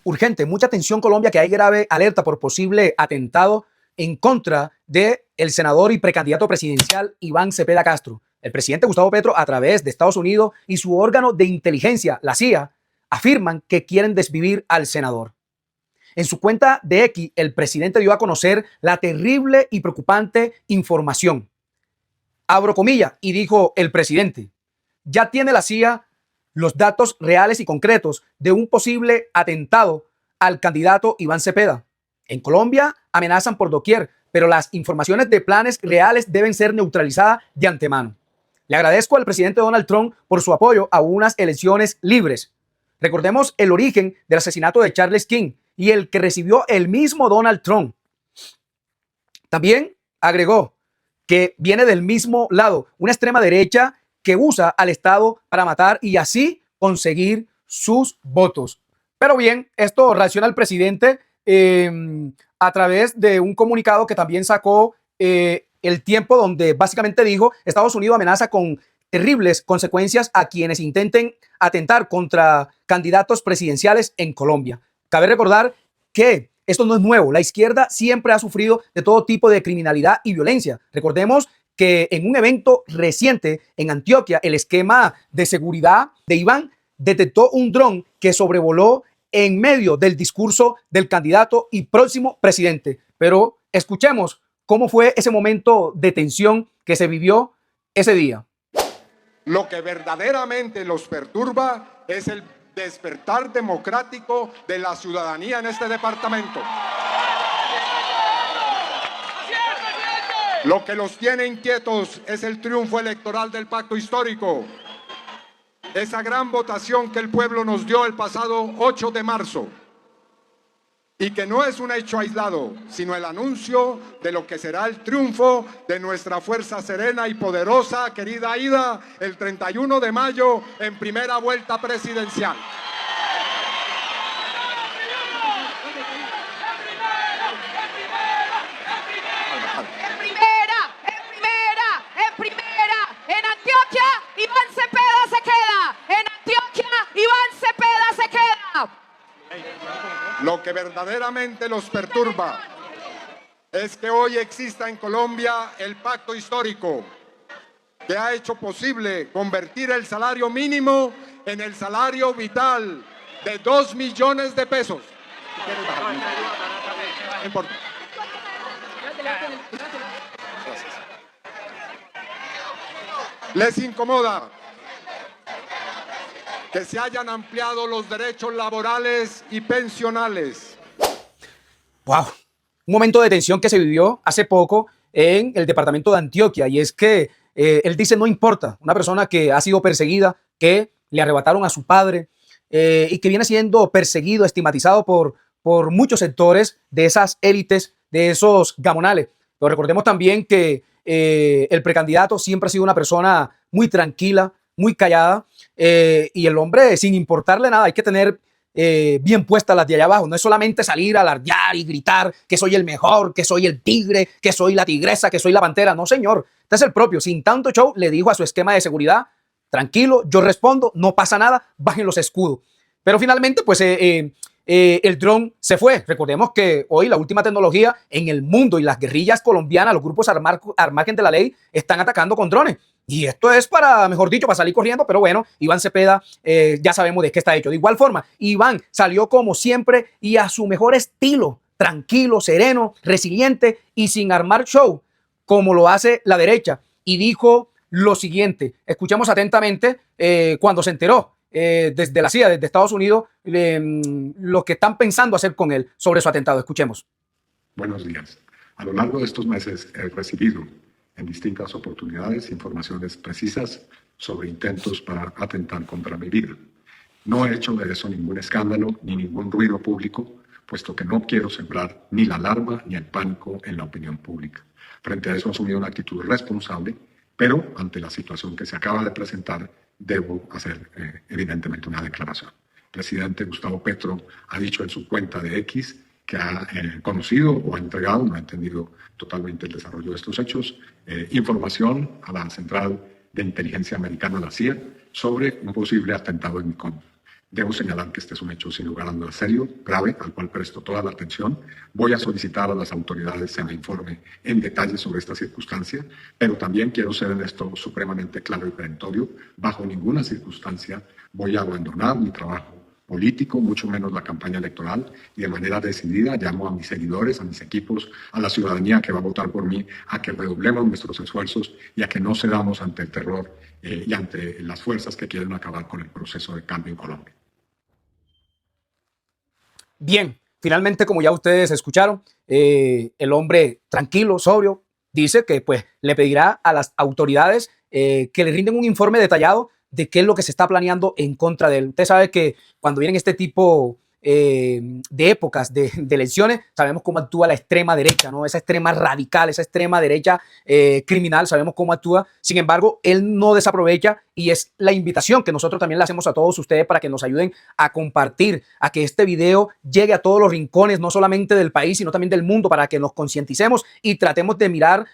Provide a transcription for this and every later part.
urgente, mucha atención Colombia, que hay grave alerta por posible atentado en contra del senador y precandidato presidencial Iván Cepeda Castro. El presidente Gustavo Petro, a través de Estados Unidos y su órgano de inteligencia, la CIA, afirman que quieren desvivir al senador. En su cuenta de X, el presidente dio a conocer la terrible y preocupante información. Abro comillas, y dijo el presidente: ya tiene la CIA los datos reales y concretos de un posible atentado al candidato Iván Cepeda. En Colombia amenazan por doquier, pero las informaciones de planes reales deben ser neutralizadas de antemano. Le agradezco al presidente Donald Trump por su apoyo a unas elecciones libres. Recordemos el origen del asesinato de Charles King y el que recibió el mismo Donald Trump. También agregó que viene del mismo lado, una extrema derecha que usa al Estado para matar y así conseguir sus votos. Pero bien, esto reacciona el presidente a través de un comunicado que también sacó El Tiempo, donde básicamente dijo: Estados Unidos amenaza con terribles consecuencias a quienes intenten atentar contra candidatos presidenciales en Colombia. Cabe recordar que esto no es nuevo. La izquierda siempre ha sufrido de todo tipo de criminalidad y violencia. Recordemos que en un evento reciente en Antioquia, el esquema de seguridad de Iván detectó un dron que sobrevoló en medio del discurso del candidato y próximo presidente. Pero escuchemos cómo fue ese momento de tensión que se vivió ese día. Lo que verdaderamente los perturba es el despertar democrático de la ciudadanía en este departamento. Lo que los tiene inquietos es el triunfo electoral del pacto histórico. Esa gran votación que el pueblo nos dio el pasado 8 de marzo. Y que no es un hecho aislado, sino el anuncio de lo que será el triunfo de nuestra fuerza serena y poderosa, querida Aida, el 31 de mayo en primera vuelta presidencial. En Antioquia, Iván Cepeda se queda. En Antioquia, Iván Cepeda se queda. Lo que verdaderamente los perturba es que hoy exista en Colombia el pacto histórico que ha hecho posible convertir el salario mínimo en el salario vital de 2 millones de pesos. No importa. Gracias. ¿Les incomoda que se hayan ampliado los derechos laborales y pensionales? ¡Wow! Un momento de tensión que se vivió hace poco en el departamento de Antioquia, y es que él dice: no importa, una persona que ha sido perseguida, que le arrebataron a su padre y que viene siendo perseguido, estigmatizado por muchos sectores de esas élites, de esos gamonales. Pero recordemos también que el precandidato siempre ha sido una persona muy tranquila, muy callada, y el hombre, sin importarle nada, hay que tener bien puestas las de allá abajo. No es solamente salir a alardear y gritar que soy el mejor, que soy el tigre, que soy la tigresa, que soy la pantera. No, señor. Este es el propio. Sin tanto show, le dijo a su esquema de seguridad: tranquilo, yo respondo, no pasa nada, bajen los escudos. Pero finalmente, pues el dron se fue. Recordemos que hoy la última tecnología en el mundo y las guerrillas colombianas, los grupos al margen de la ley, están atacando con drones. Y esto es para, mejor dicho, para salir corriendo. Pero bueno, Iván Cepeda ya sabemos de qué está hecho. De igual forma, Iván salió como siempre y a su mejor estilo, tranquilo, sereno, resiliente y sin armar show, como lo hace la derecha. Y dijo lo siguiente: escuchemos atentamente cuando se enteró desde la CIA, desde Estados Unidos, lo que están pensando hacer con él sobre su atentado. Escuchemos. Buenos días. A lo largo de estos meses he recibido en distintas oportunidades informaciones precisas sobre intentos para atentar contra mi vida. No he hecho de eso ningún escándalo ni ningún ruido público, puesto que no quiero sembrar ni la alarma ni el pánico en la opinión pública. Frente a eso he asumido una actitud responsable, pero ante la situación que se acaba de presentar, debo hacer evidentemente una declaración. El presidente Gustavo Petro ha dicho en su cuenta de X que ha conocido o ha entregado, no ha entendido totalmente el desarrollo de estos hechos, información a la Central de Inteligencia Americana, la CIA, sobre un posible atentado en mi contra. Debo señalar que este es un hecho sin lugar a dudas serio, grave, al cual presto toda la atención. Voy a solicitar a las autoridades se me informe en detalle sobre esta circunstancia, pero también quiero ser en esto supremamente claro y perentorio. Bajo ninguna circunstancia voy a abandonar mi trabajo político, mucho menos la campaña electoral, y de manera decidida llamo a mis seguidores, a mis equipos, a la ciudadanía que va a votar por mí, a que redoblemos nuestros esfuerzos y a que no cedamos ante el terror y ante las fuerzas que quieren acabar con el proceso de cambio en Colombia. Bien, finalmente, como ya ustedes escucharon, el hombre tranquilo, sobrio, dice que pues le pedirá a las autoridades que le rinden un informe detallado de qué es lo que se está planeando en contra de él. Usted sabe que cuando vienen este tipo de épocas de elecciones, sabemos cómo actúa la extrema derecha, ¿no? Esa extrema radical, esa extrema derecha criminal, sabemos cómo actúa. Sin embargo, él no desaprovecha y es la invitación que nosotros también le hacemos a todos ustedes para que nos ayuden a compartir, a que este video llegue a todos los rincones, no solamente del país, sino también del mundo, para que nos concienticemos y tratemos de mirar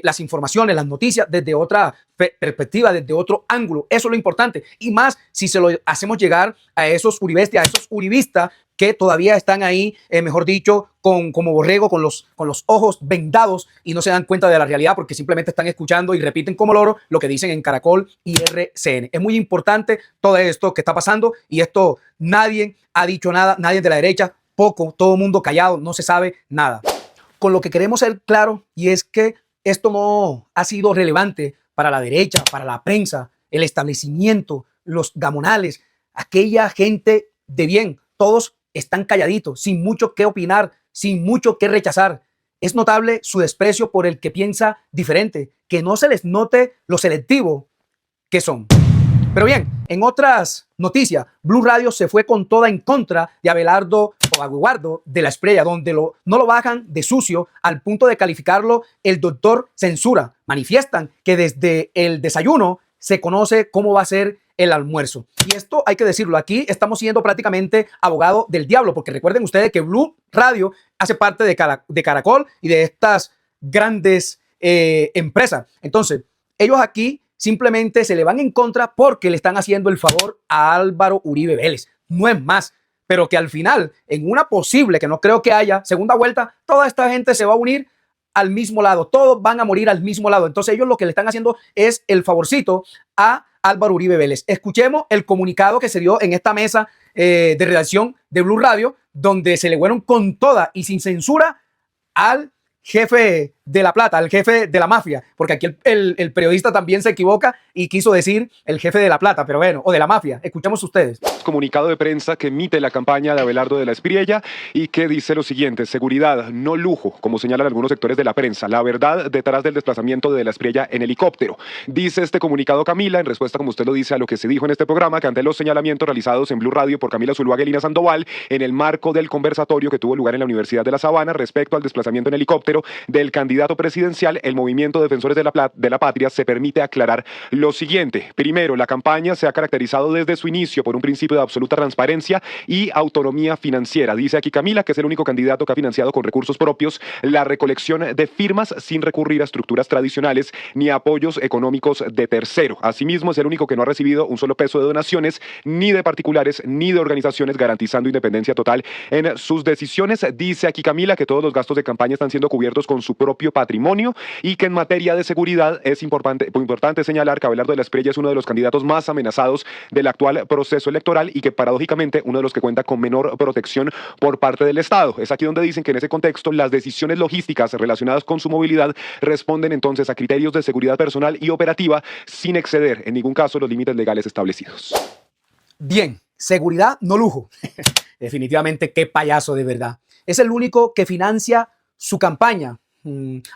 las informaciones, las noticias desde otra perspectiva, desde otro ángulo. Eso es lo importante. Y más si se lo hacemos llegar a esos uribestes, a esos uribistas que todavía están ahí, mejor dicho, como borrego, con los ojos vendados y no se dan cuenta de la realidad porque simplemente están escuchando y repiten como loro lo que dicen en Caracol y RCN. Es muy importante todo esto que está pasando y esto nadie ha dicho nada, nadie de la derecha, poco, todo el mundo callado, no se sabe nada. Con lo que queremos ser claro y es que esto no ha sido relevante para la derecha, para la prensa, el establecimiento, los gamonales, aquella gente de bien. Todos están calladitos, sin mucho que opinar, sin mucho que rechazar. Es notable su desprecio por el que piensa diferente, que no se les note lo selectivo que son. Pero bien, en otras noticias, Blue Radio se fue con toda en contra de Abelardo o Aguilardo de la Espriella, donde no lo bajan de sucio al punto de calificarlo el doctor censura. Manifiestan que desde el desayuno se conoce cómo va a ser el almuerzo. Y esto hay que decirlo, aquí estamos siendo prácticamente abogado del diablo, porque recuerden ustedes que Blue Radio hace parte de Caracol y de estas grandes empresas. Entonces, ellos aquí simplemente se le van en contra porque le están haciendo el favor a Álvaro Uribe Vélez. No es más, pero que al final, en una posible, que no creo que haya, segunda vuelta, toda esta gente se va a unir al mismo lado. Todos van a morir al mismo lado. Entonces ellos lo que le están haciendo es el favorcito a Álvaro Uribe Vélez. Escuchemos el comunicado que se dio en esta mesa de redacción de Blue Radio, donde se le fueron con toda y sin censura al jefe de la plata, al jefe de la mafia, porque aquí el periodista también se equivoca y quiso decir el jefe de la plata, pero bueno, o de la mafia. Escuchemos ustedes. Comunicado de prensa que emite la campaña de Abelardo de la Espriella y que dice lo siguiente: seguridad, no lujo, como señalan algunos sectores de la prensa. La verdad detrás del desplazamiento de la Espriella en helicóptero. Dice este comunicado Camila, en respuesta, como usted lo dice, a lo que se dijo en este programa, que ante los señalamientos realizados en Blue Radio por Camila Zuluaga y Lina Sandoval, en el marco del conversatorio que tuvo lugar en la Universidad de La Sabana respecto al desplazamiento en helicóptero del candidato presidencial, el Movimiento Defensores de la Patria se permite aclarar lo siguiente. Primero, la campaña se ha caracterizado desde su inicio por un principio de absoluta transparencia y autonomía financiera. Dice aquí Camila que es el único candidato que ha financiado con recursos propios la recolección de firmas sin recurrir a estructuras tradicionales ni a apoyos económicos de tercero. Asimismo, es el único que no ha recibido un solo peso de donaciones ni de particulares ni de organizaciones, garantizando independencia total en sus decisiones. Dice aquí Camila que todos los gastos de campaña están siendo cubiertos con su propio patrimonio y que en materia de seguridad es importante señalar que Abelardo de la Espriella es uno de los candidatos más amenazados del actual proceso electoral y que paradójicamente uno de los que cuenta con menor protección por parte del Estado. Es aquí donde dicen que en ese contexto las decisiones logísticas relacionadas con su movilidad responden entonces a criterios de seguridad personal y operativa sin exceder en ningún caso los límites legales establecidos. Bien, seguridad no lujo. Definitivamente qué payaso de verdad. Es el único que financia su campaña.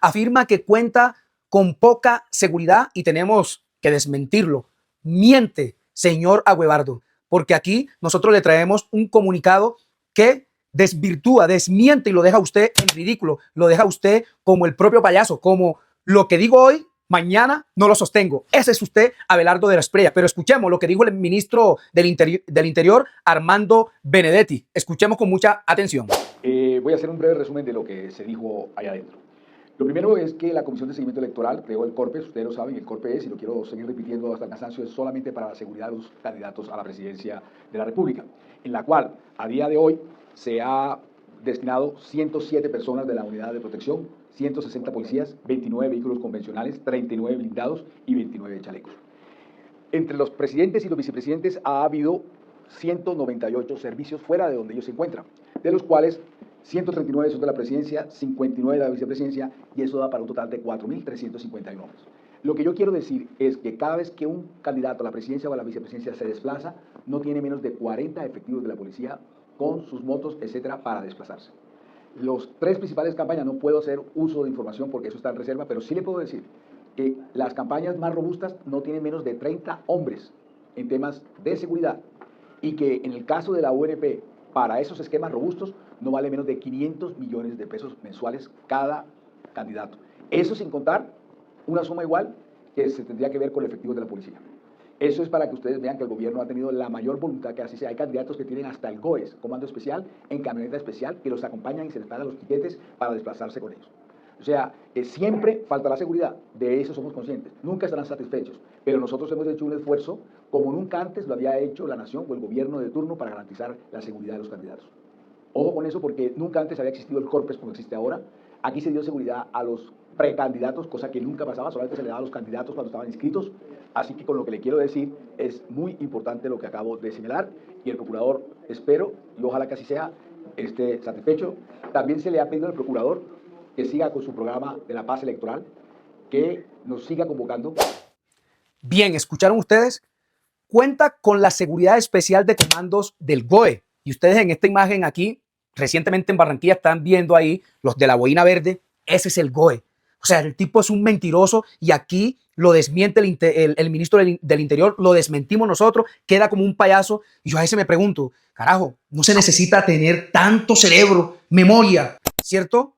Afirma que cuenta con poca seguridad y tenemos que desmentirlo. Miente, señor Aguilardo, porque aquí nosotros le traemos un comunicado que desvirtúa, desmiente y lo deja a usted en ridículo, lo deja a usted como el propio payaso, como lo que digo hoy, mañana no lo sostengo. Ese es usted, Abelardo de la Espriella. Pero escuchemos lo que dijo el ministro del Interior, Armando Benedetti. Escuchemos con mucha atención. Voy a hacer un breve resumen de lo que se dijo allá adentro. Lo primero es que la Comisión de Seguimiento Electoral creó el CORPES, ustedes lo saben, el CORPES, y lo quiero seguir repitiendo hasta el cansancio, es solamente para la seguridad de los candidatos a la presidencia de la República, en la cual a día de hoy se ha destinado 107 personas de la unidad de protección, 160 policías, 29 vehículos convencionales, 39 blindados y 29 chalecos. Entre los presidentes y los vicepresidentes ha habido 198 servicios fuera de donde ellos se encuentran, de los cuales 139 son de la presidencia, 59 de la vicepresidencia, y eso da para un total de 4.351 hombres. Lo que yo quiero decir es que cada vez que un candidato a la presidencia o a la vicepresidencia se desplaza, no tiene menos de 40 efectivos de la policía con sus motos, etcétera, para desplazarse. Los tres principales campañas, no puedo hacer uso de información porque eso está en reserva, pero sí le puedo decir que las campañas más robustas no tienen menos de 30 hombres en temas de seguridad, y que en el caso de la UNP, para esos esquemas robustos, no vale menos de 500 millones de pesos mensuales cada candidato. Eso sin contar una suma igual que se tendría que ver con el efectivo de la policía. Eso es para que ustedes vean que el gobierno ha tenido la mayor voluntad que así sea. Hay candidatos que tienen hasta el GOES, Comando Especial, en camioneta especial, que los acompañan y se les pagan los tiquetes para desplazarse con ellos. O sea, siempre falta la seguridad, de eso somos conscientes, nunca estarán satisfechos, pero nosotros hemos hecho un esfuerzo como nunca antes lo había hecho la nación o el gobierno de turno para garantizar la seguridad de los candidatos. Ojo con eso, porque nunca antes había existido el CORPES como existe ahora. Aquí se dio seguridad a los precandidatos, cosa que nunca pasaba, solamente se le daba a los candidatos cuando estaban inscritos. Así que con lo que le quiero decir, es muy importante lo que acabo de señalar, y el procurador, espero, y ojalá que así sea, esté satisfecho. También se le ha pedido al procurador que siga con su programa de la paz electoral, que nos siga convocando. Bien, ¿escucharon ustedes? Cuenta con la seguridad especial de comandos del GOE. Y ustedes en esta imagen aquí, recientemente en Barranquilla, están viendo ahí los de la boina verde. Ese es el GOE. O sea, el tipo es un mentiroso, y aquí lo desmiente el ministro del Interior, lo desmentimos nosotros, queda como un payaso. Y yo a veces me pregunto, carajo, no se necesita tener tanto cerebro, memoria, ¿cierto?,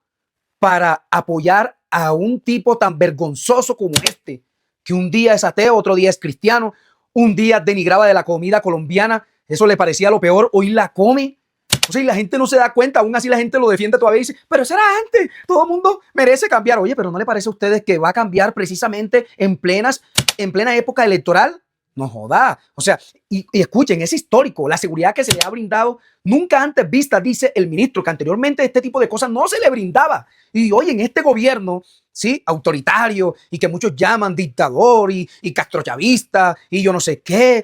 para apoyar a un tipo tan vergonzoso como este, que un día es ateo, otro día es cristiano, un día denigraba de la comida colombiana, eso le parecía lo peor, hoy la come. O sea, y la gente no se da cuenta, aún así la gente lo defiende todavía y dice, pero eso era antes, todo el mundo merece cambiar. Oye, pero ¿no le parece a ustedes que va a cambiar precisamente en plena época electoral? No joda. O sea, y escuchen, es histórico, la seguridad que se le ha brindado, nunca antes vista, dice el ministro, que anteriormente este tipo de cosas no se le brindaba. Y hoy en este gobierno, ¿sí?, autoritario, y que muchos llaman dictador y castrochavista y yo no sé qué,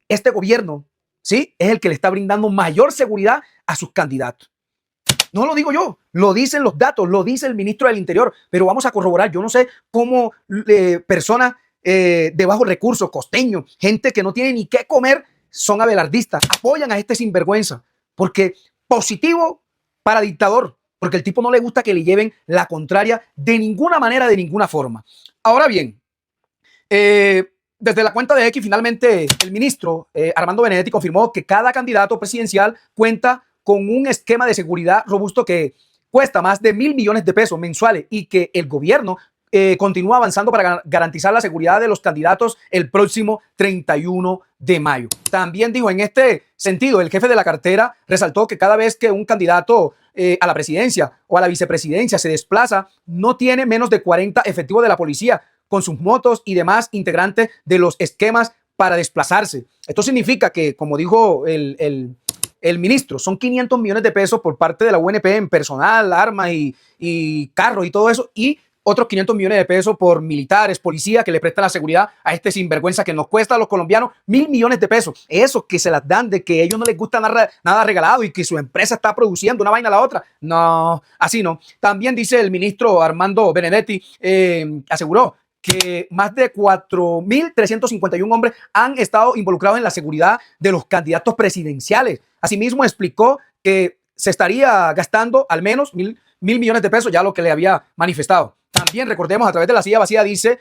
este gobierno, ¿sí?, es el que le está brindando mayor seguridad a sus candidatos. No lo digo yo, lo dicen los datos, lo dice el ministro del Interior, pero vamos a corroborar. Yo no sé cómo personas de bajos recursos, costeños, gente que no tiene ni qué comer, son abelardistas, apoyan a este sinvergüenza, porque positivo para dictador, porque el tipo no le gusta que le lleven la contraria de ninguna manera, de ninguna forma. Ahora bien, desde la cuenta de X, finalmente el ministro Armando Benedetti confirmó que cada candidato presidencial cuenta con un esquema de seguridad robusto que cuesta más de 1.000 millones de pesos mensuales, y que el gobierno continúa avanzando para garantizar la seguridad de los candidatos el próximo 31 de mayo. También dijo, en este sentido, el jefe de la cartera resaltó que cada vez que un candidato a la presidencia o a la vicepresidencia se desplaza, no tiene menos de 40 efectivos de la policía con sus motos y demás integrantes de los esquemas para desplazarse. Esto significa que, como dijo el ministro, son 500 millones de pesos por parte de la UNP en personal, armas y carros y todo eso, y otros 500 millones de pesos por militares, policía, que le prestan la seguridad a este sinvergüenza que nos cuesta a los colombianos 1.000 millones de pesos. Esos que se las dan de que a ellos no les gusta nada regalado y que su empresa está produciendo una vaina a la otra. No, así no. También dice el ministro Armando Benedetti, aseguró que más de 4.351 hombres han estado involucrados en la seguridad de los candidatos presidenciales. Asimismo, explicó que se estaría gastando al menos mil millones de pesos, ya lo que le había manifestado. También recordemos, a través de la silla vacía, dice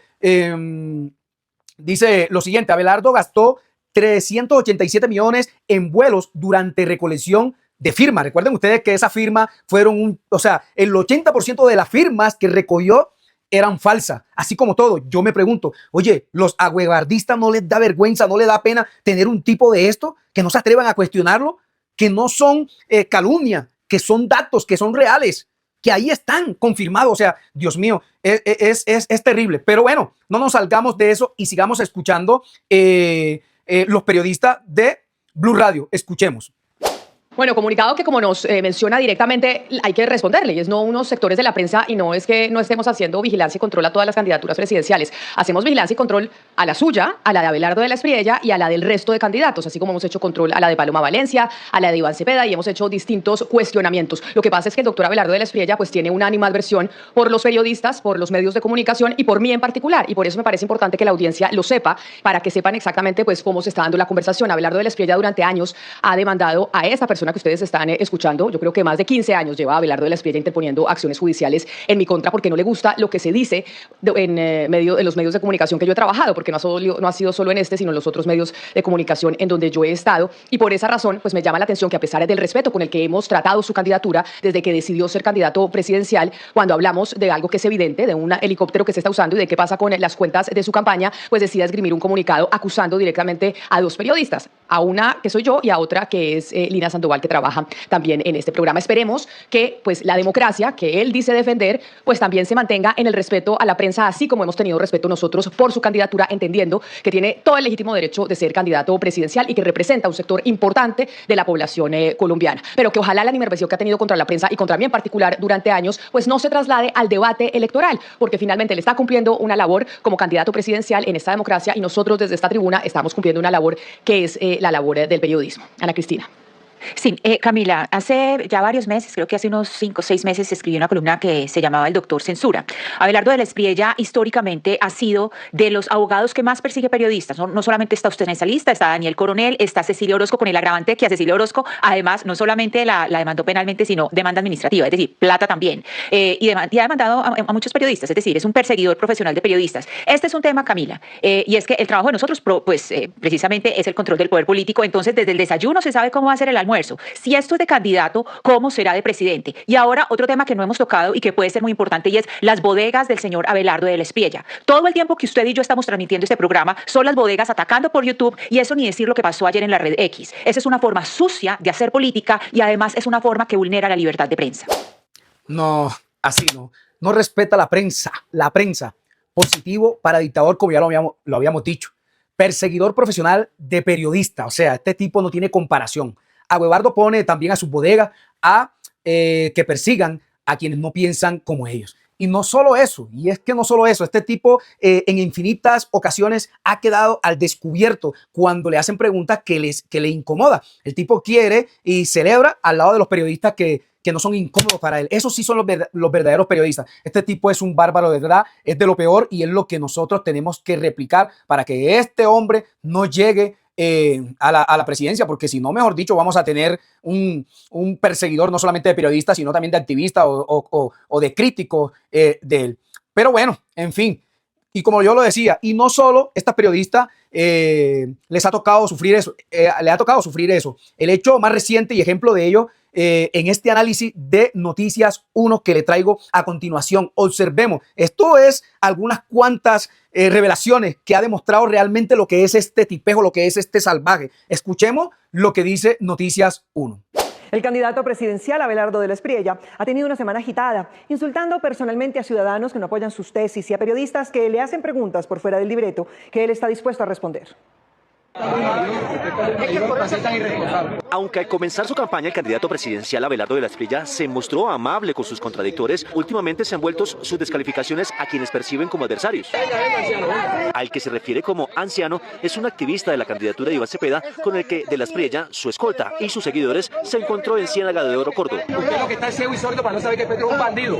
lo siguiente: Abelardo gastó 387 millones en vuelos durante recolección de firmas. Recuerden ustedes que esas firmas fueron el 80% de las firmas que recogió eran falsas, así como todo. Yo me pregunto, oye, ¿los aguevardistas no les da vergüenza, no les da pena tener un tipo de esto, que no se atrevan a cuestionarlo, que no son calumnia, que son datos, que son reales? que ahí están confirmados. O sea, Dios mío, es terrible. Pero bueno, no nos salgamos de eso y sigamos escuchando los periodistas de Blue Radio. Escuchemos. Bueno, comunicado que como nos menciona directamente hay que responderle, y es no unos sectores de la prensa, y no es que no estemos haciendo vigilancia y control a todas las candidaturas presidenciales. Hacemos vigilancia y control a la suya, a la de Abelardo de la Espriella y a la del resto de candidatos, así como hemos hecho control a la de Paloma Valencia, a la de Iván Cepeda, y hemos hecho distintos cuestionamientos. Lo que pasa es que el doctor Abelardo de la Espriella pues tiene una animadversión por los periodistas, por los medios de comunicación y por mí en particular, y por eso me parece importante que la audiencia lo sepa, para que sepan exactamente pues cómo se está dando la conversación. Abelardo de la Espriella durante años ha demandado a esa persona que ustedes están escuchando. Yo creo que más de 15 años lleva Abelardo de la Espriella interponiendo acciones judiciales en mi contra porque no le gusta lo que se dice en los medios de comunicación que yo he trabajado, porque no ha sido solo en este, sino en los otros medios de comunicación en donde yo he estado, y por esa razón pues me llama la atención que, a pesar del respeto con el que hemos tratado su candidatura desde que decidió ser candidato presidencial, cuando hablamos de algo que es evidente, de un helicóptero que se está usando y de qué pasa con las cuentas de su campaña, pues decida esgrimir un comunicado acusando directamente a dos periodistas, a una que soy yo y a otra que es Lina Sandoval, que trabaja también en este programa. Esperemos que pues la democracia que él dice defender pues también se mantenga en el respeto a la prensa, así como hemos tenido respeto nosotros por su candidatura, entendiendo que tiene todo el legítimo derecho de ser candidato presidencial y que representa un sector importante de la población colombiana, pero que ojalá la animadversión que ha tenido contra la prensa y contra mí en particular durante años pues no se traslade al debate electoral, porque finalmente él está cumpliendo una labor como candidato presidencial en esta democracia, y nosotros desde esta tribuna estamos cumpliendo una labor que es la labor del periodismo. Ana Cristina. Sí, Camila, hace ya varios meses, creo que hace unos 5 o 6 meses, escribí una columna que se llamaba El Doctor Censura. Abelardo de la Espriella históricamente ha sido de los abogados que más persigue periodistas. No solamente está usted en esa lista, está Daniel Coronel, está Cecilia Orozco, con el agravante que a Cecilia Orozco, además, no solamente la demandó penalmente, sino demanda administrativa, es decir, plata también. Y ha demandado a muchos periodistas, es decir, es un perseguidor profesional de periodistas. Este es un tema, Camila, y es que el trabajo de nosotros, precisamente, es el control del poder político. Entonces, desde el desayuno se sabe cómo va a ser el almuerzo. Si esto es de candidato, ¿cómo será de presidente? Y ahora otro tema que no hemos tocado y que puede ser muy importante, y es las bodegas del señor Abelardo de la Espriella. Todo el tiempo que usted y yo estamos transmitiendo este programa son las bodegas atacando por YouTube, y eso ni decir lo que pasó ayer en la red X. Esa es una forma sucia de hacer política, y además es una forma que vulnera la libertad de prensa. No, así no. No respeta la prensa. La prensa. Positivo para dictador, como ya lo habíamos dicho. Perseguidor profesional de periodista. O sea, este tipo no tiene comparación. Abelardo pone también a sus bodegas a que persigan a quienes no piensan como ellos. Y no solo eso, y es que no solo eso, este tipo en infinitas ocasiones ha quedado al descubierto cuando le hacen preguntas que le incomoda. El tipo quiere y celebra al lado de los periodistas que no son incómodos para él. Esos sí son los verdaderos periodistas. Este tipo es un bárbaro de verdad, es de lo peor, y es lo que nosotros tenemos que replicar para que este hombre no llegue a la presidencia, porque si no, mejor dicho, vamos a tener un perseguidor no solamente de periodistas, sino también de activistas o de críticos de él. Pero bueno, en fin, y como yo lo decía, y no solo estas periodistas les ha tocado sufrir eso, le ha tocado sufrir eso. El hecho más reciente y ejemplo de ello en este análisis de Noticias 1 que le traigo a continuación. Observemos, esto es algunas cuantas revelaciones que ha demostrado realmente lo que es este tipejo, lo que es este salvaje. Escuchemos lo que dice Noticias 1. El candidato presidencial Abelardo de la Espriella ha tenido una semana agitada, insultando personalmente a ciudadanos que no apoyan sus tesis y a periodistas que le hacen preguntas por fuera del libreto que él está dispuesto a responder. Aunque al comenzar su campaña el candidato presidencial Abelardo de la Espriella se mostró amable con sus contradictores, últimamente se han vuelto sus descalificaciones a quienes perciben como adversarios. Al que se refiere como anciano es un activista de la candidatura de Iván Cepeda, con el que de la Espriella, su escolta y sus seguidores se encontró en Ciénaga de Oro, Córdoba. Usted lo que está es ciego y sordo para no saber que Petro es un bandido.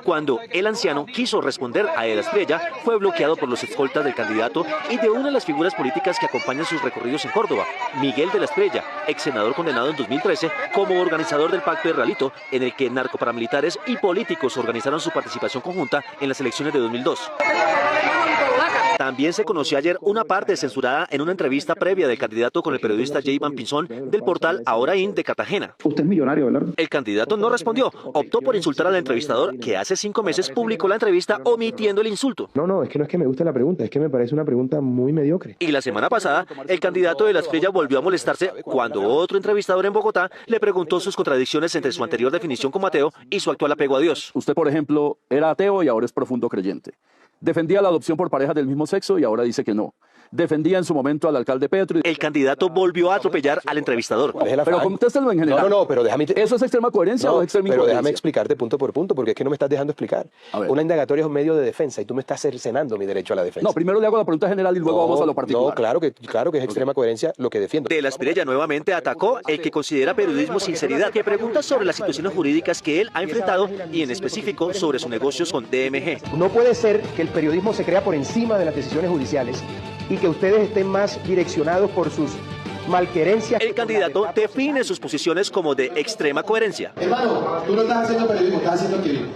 Cuando el anciano quiso responder a de la Espriella, fue bloqueado por los escoltas del candidato y de una de las figuras políticas que acompañan sus recorridos en Córdoba, Miguel de la Espriella, ex senador condenado en 2013 como organizador del Pacto de Realito, en el que narcoparamilitares y políticos organizaron su participación conjunta en las elecciones de 2002. También se conoció ayer una parte censurada en una entrevista previa del candidato con el periodista Jayvan Pinzón del portal Ahorain de Cartagena. ¿Usted es millonario, verdad? El candidato no respondió, optó por insultar al entrevistador que hace 5 meses publicó la entrevista omitiendo el insulto. No es que me guste la pregunta, es que me parece una pregunta muy mediocre. Y la semana pasada, el candidato de la Espriella volvió a molestarse cuando otro entrevistador en Bogotá le preguntó sus contradicciones entre su anterior definición como ateo y su actual apego a Dios. Usted, por ejemplo, era ateo y ahora es profundo creyente. Defendía la adopción por parejas del mismo sexo y ahora dice que no. Defendía en su momento al alcalde Petro. El candidato volvió a atropellar al entrevistador. Pero contéstelo en general. No, pero déjame... ¿Eso es extrema coherencia o extrema incoherencia? Pero déjame explicarte punto por punto, porque es que no me estás dejando explicar. Una indagatoria es un medio de defensa y tú me estás cercenando mi derecho a la defensa. No, primero le hago la pregunta general y luego vamos a lo particular. No, claro que es extrema coherencia lo que defiendo. De la Espriella nuevamente atacó el que considera periodismo sinceridad, que pregunta sobre las situaciones jurídicas que él ha enfrentado y en específico sobre sus negocios con DMG. No puede ser que el periodismo se crea por encima de las decisiones judiciales y que ustedes estén más direccionados por sus malquerencias. El candidato define sus posiciones como de extrema coherencia. Hermano, tú no estás haciendo periodismo, estás haciendo activismo.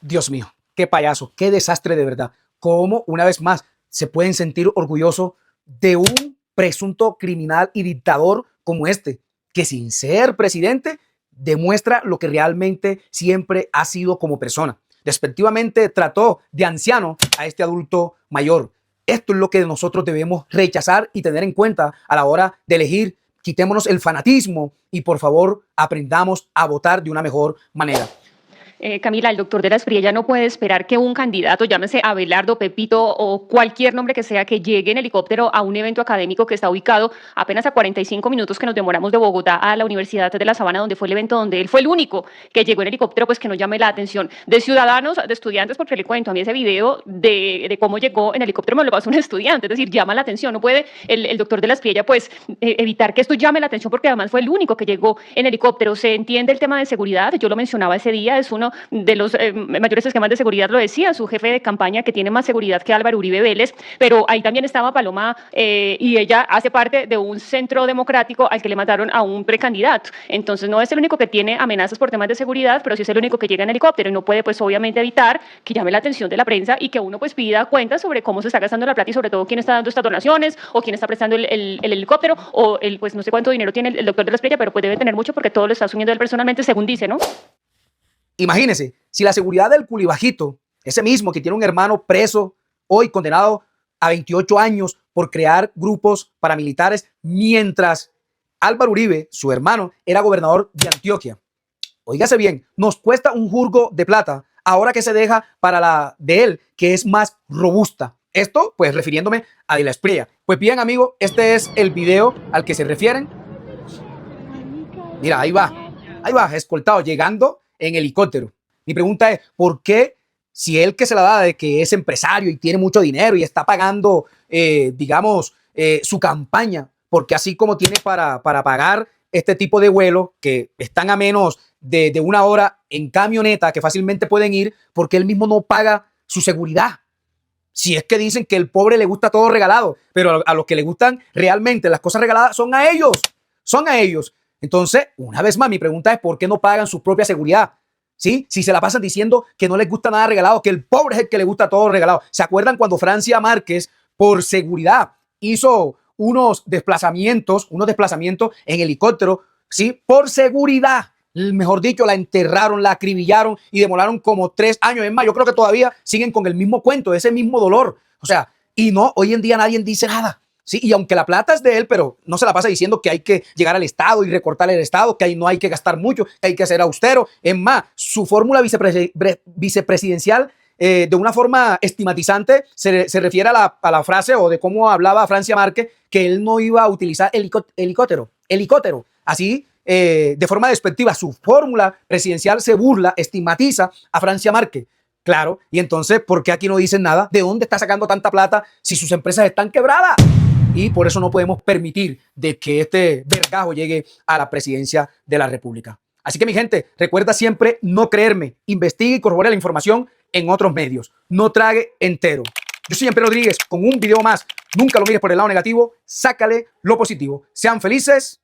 Dios mío, qué payaso, qué desastre de verdad. Cómo, una vez más, se pueden sentir orgullosos de un presunto criminal y dictador como este, que sin ser presidente demuestra lo que realmente siempre ha sido como persona. Despectivamente trató de anciano a este adulto mayor. Esto es lo que nosotros debemos rechazar y tener en cuenta a la hora de elegir. Quitémonos el fanatismo y por favor aprendamos a votar de una mejor manera. Camila, el doctor de la Espriella no puede esperar que un candidato, llámese Abelardo, Pepito o cualquier nombre que sea, que llegue en helicóptero a un evento académico que está ubicado apenas a 45 minutos que nos demoramos de Bogotá a la Universidad de La Sabana, donde fue el evento, donde él fue el único que llegó en helicóptero, pues que no llame la atención de ciudadanos, de estudiantes, porque le cuento, a mí ese video de cómo llegó en helicóptero me lo pasó un estudiante, es decir, llama la atención, no puede el doctor de la Espriella pues evitar que esto llame la atención, porque además fue el único que llegó en helicóptero. Se entiende el tema de seguridad, yo lo mencionaba ese día, es uno de los mayores esquemas de seguridad, lo decía su jefe de campaña, que tiene más seguridad que Álvaro Uribe Vélez, pero ahí también estaba Paloma y ella hace parte de un centro democrático al que le mataron a un precandidato. Entonces no es el único que tiene amenazas por temas de seguridad, pero sí es el único que llega en helicóptero y no puede pues obviamente evitar que llame la atención de la prensa y que uno pues pida cuentas sobre cómo se está gastando la plata y sobre todo quién está dando estas donaciones o quién está prestando el helicóptero o pues no sé cuánto dinero tiene el doctor de la Espriella, pero pues debe tener mucho porque todo lo está asumiendo él personalmente, según dice, ¿no? Imagínense, si la seguridad del Culibajito, ese mismo que tiene un hermano preso, hoy condenado a 28 años por crear grupos paramilitares, mientras Álvaro Uribe, su hermano, era gobernador de Antioquia. Óigase bien, nos cuesta un jurgo de plata, ahora que se deja para la de él, que es más robusta. Esto, pues, refiriéndome a De la Espriella. Pues bien, amigo, este es el video al que se refieren. Mira, ahí va, escoltado, llegando en helicóptero. Mi pregunta es, ¿por qué, si él que se la da de que es empresario y tiene mucho dinero y está pagando, su campaña, porque así como tiene para pagar este tipo de vuelos que están a menos de una hora en camioneta, que fácilmente pueden ir, porque él mismo no paga su seguridad? Si es que dicen que el pobre le gusta todo regalado, pero a los que le gustan realmente las cosas regaladas son a ellos. Entonces, una vez más, mi pregunta es ¿por qué no pagan su propia seguridad? ¿Sí? Si se la pasan diciendo que no les gusta nada regalado, que el pobre es el que le gusta todo regalado. ¿Se acuerdan cuando Francia Márquez, por seguridad, hizo unos desplazamientos en helicóptero? ¿Sí? Por seguridad. Mejor dicho, la enterraron, la acribillaron y demoraron como 3 años. Es más, yo creo que todavía siguen con el mismo cuento, ese mismo dolor. O sea, y no, hoy en día nadie dice nada. Sí, y aunque la plata es de él, pero no se la pasa diciendo que hay que llegar al Estado y recortar el Estado, que ahí no hay que gastar mucho, que hay que ser austero. Es más, su fórmula vicepresidencial, de una forma estigmatizante, se refiere a la frase o de cómo hablaba Francia Márquez, que él no iba a utilizar helicóptero. Así, de forma despectiva, su fórmula presidencial se burla, estigmatiza a Francia Márquez. Claro, y entonces, ¿por qué aquí no dicen nada? ¿De dónde está sacando tanta plata si sus empresas están quebradas? Y por eso no podemos permitir de que este vergajo llegue a la presidencia de la República. Así que, mi gente, recuerda siempre no creerme. Investigue y corrobore la información en otros medios. No trague entero. Yo soy Jean-Pierre Rodríguez con un video más. Nunca lo mires por el lado negativo. Sácale lo positivo. Sean felices.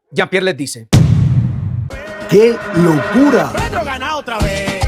Jean-Pierre les dice. ¡Qué locura! Petro gana otra vez.